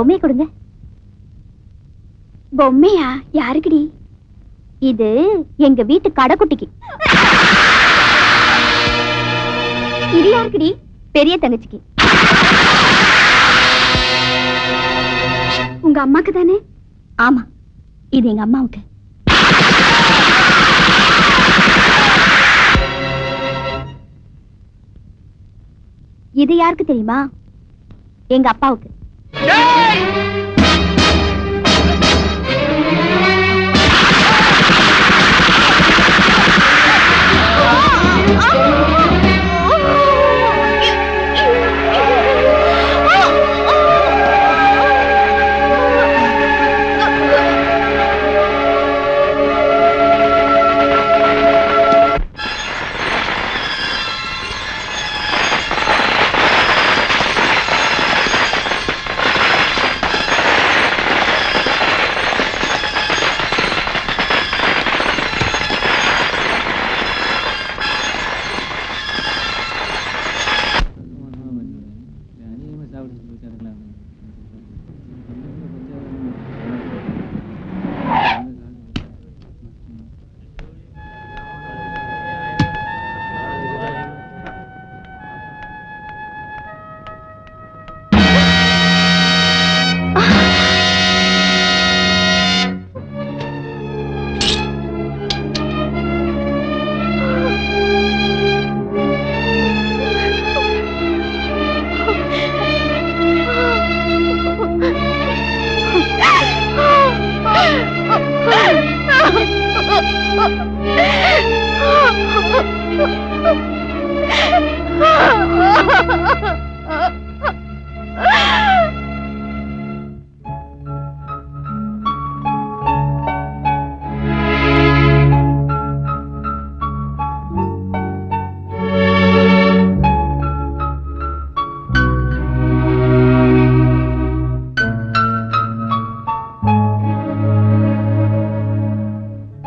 பொம்மையை கொடுங்க. பொம்மையா? யாருக்குடி? இது எங்க வீட்டு கடைக்குட்டிக்கு. இது யாருக்குடி? பெரிய தங்கச்சிக்கு. உங்க அம்மாக்கு தானே? ஆமா, இது எங்க அம்மாவுக்கு. இது யாருக்கு தெரியுமா? எங்க அப்பாவுக்கு.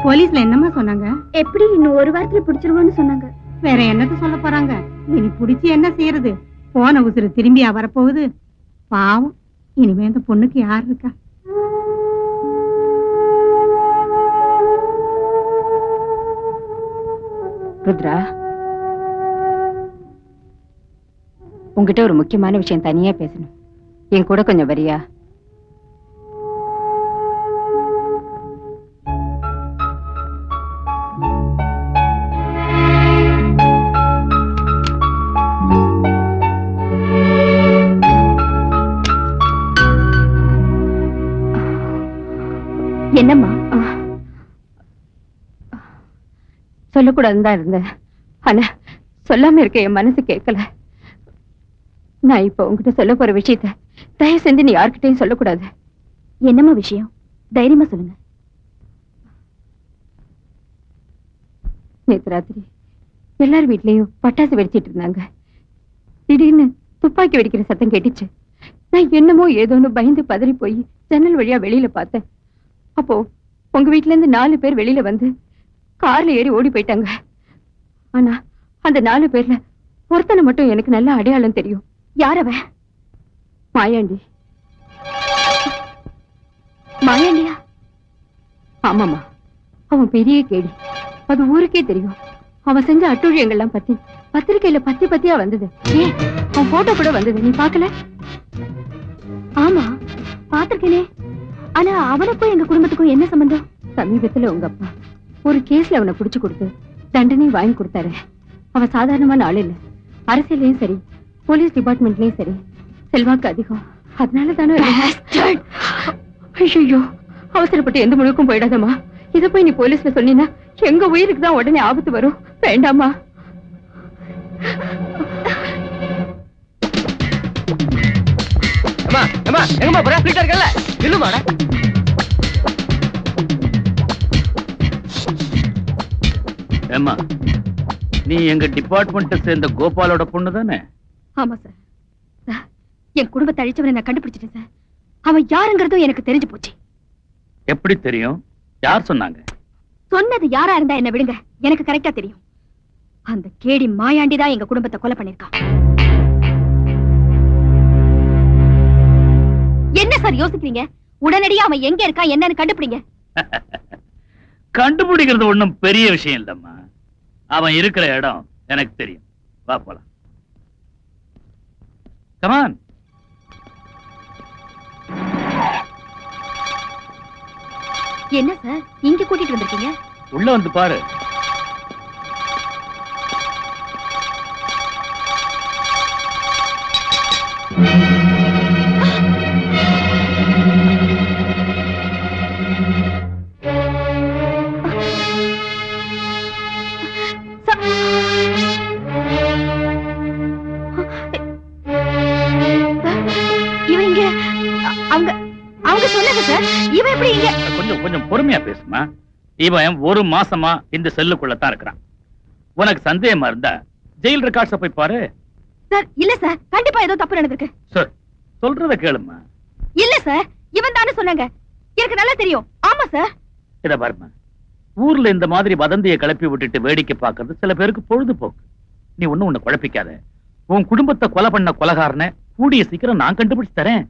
போலீஸ்ல என்னமா சொன்னாங்க? எப்படி இன்னும் ஒரு வாரத்துல பிடிச்சிருவோன்னு சொன்னாங்க. வேற என்னத்த சொல்ல போறாங்க? இனி பிடிச்சி என்ன செய்யறது? போன உசுறு திரும்பியா வரப்போகுது? பாவம், இனிமே இந்த பொண்ணுக்கு யார் இருக்கா? ருத்ரா, உங்ககிட்ட ஒரு முக்கியமான விஷயம் தனியா பேசணும். என் கூட கொஞ்சம் வரியா? என்னம்மா? சொல்லக்கூடாதுன்னு தான் இருந்தேன். ஆனா சொல்லாம இருக்க என் மனசு கேட்கல. நான் இப்ப உங்ககிட்ட சொல்ல போற விஷயத்த தயவு செஞ்சு நீ யார்கிட்டையும் சொல்லக்கூடாது. என்னம்மா விஷயம்? தைரியமா சொல்லுங்க. நேத்து ராத்திரி எல்லார் வீட்லயும் பட்டாசு வெடிச்சிட்டு இருந்தாங்க. திடீர்னு துப்பாக்கி வெடிக்கிற சத்தம் கேட்டுச்சு. நான் என்னமோ ஏதோன்னு பயந்து பதறி போய் ஜன்னல் வழியா வெளியில பார்த்தேன். அப்போ உங்க வீட்டுல இருந்து 4 பேர் வெளியில வந்து கார்ல ஏறி ஓடி போயிட்டாங்க. ஆனா அந்த 4 பேர்ல ஒருத்தனை மட்டும் எனக்கு நல்ல அடையாளம் தெரியும். யார் அவன்? மாயாண்டி. மாயாண்டியா? ஆமாமா, அவன் பெரிய கேடி. அது ஊருக்கே தெரியும். அவன் செஞ்ச அட்டூழியங்கள்லாம் பத்தி பத்திரிக்கையில பத்தியா வந்தது. ஏன், அவன் போட்டோ கூட வந்தது. நீ பாக்கல? ஆமா, பாத்திருக்கேனே. ஆனா அவனுக்கும் எங்க குடும்பத்துக்கும் என்ன சம்பந்தம்? சமீபத்துல உங்க அப்பா ஒரு கேஸ்ல அவனை புடிச்சு கொடுத்து தண்டனை வாங்கி கொடுத்தாரு. அவன் சாதாரணமான ஆள் இல்ல. அரசியலையும் சரி, போலீஸ் டிபார்ட்மெண்ட்லயும் சரி செல்வாக்கு அதிகம். அதனால தானே. ஐயோ, அவசரப்பட்டு எந்த முடிவுக்கும் போயிடாதம்மா. இத போய் நீ போலீஸ்ல சொன்னீன்னா எங்க உயிருக்கு தான் உடனே ஆபத்து வரும். வேண்டாமா? ஏம்மா, நீ எங்க டிபார்ட்மெண்ட் சேர்ந்த கோபாலோட பொண்ணு தானே? ஆமா சார். என் குடும்பத்தை அழிச்சவனை நான் கண்டுபிடிச்சிட்டேன் சார். அவன் யாருங்கிறதும் எனக்கு தெரிஞ்சு போச்சு. எப்படி தெரியும்? யார் சொன்னாங்க? சொன்னது யாரா இருந்தா என்ன விடுங்க, எனக்கு கரெக்டா தெரியும். அந்த கேடி மாயாண்டி தான் எங்க குடும்பத்தை கொலை பண்ணிருக்கான். என்ன சார் யோசிக்கிறீங்க? உடனடியா அவன் எங்க இருக்கான் என்னன்னு கண்டுபிடிங்க. கண்டுபிடிக்கிறது ஒண்ணும் பெரிய விஷயம் இல்லம்மா. அவன் இருக்கிற இடம் எனக்கு தெரியும். வா போலாம். கமான். என்ன சார் இங்க கூட்டிட்டு வந்திருக்கீங்க? உள்ள வந்து பாரு. இவன் இங்க அவங்க அவங்க சொன்னாங்க சார். இவன் எப்படி இங்க? கொஞ்சம் கொஞ்சம் பொறுமையா பேசுமா. இவன் 1 மாசமா இந்த செல்லுக்குள்ளதான் இருக்கிறான். உனக்கு சந்தேகமா இருந்தா ஜெயில் ரெக்கார்ட்ஸ போய் பாரு. சார் இல்ல சார், கண்டிப்பா ஏதோ தப்பு நடந்திருக்கு. சார் சொல்றத கேளுமா. இல்ல சார், இவன் தானே சொன்னாங்க. எனக்கு நல்லா தெரியும். ஆமா சார். இத பாருமா, ஊர்ல இந்த மாதிரி வதந்தியை கிளப்பி விட்டுட்டு வேடிக்கை பார்க்கறது சில பேருக்கு பொழுதுபோக்கு. நீ உன்னை குழப்பிக்காத. உன் குடும்பத்தை கொலை பண்ண கொலைகாரனை கூடிய சீக்கிரம் நான் கண்டுபிடிச்சு தரேன்.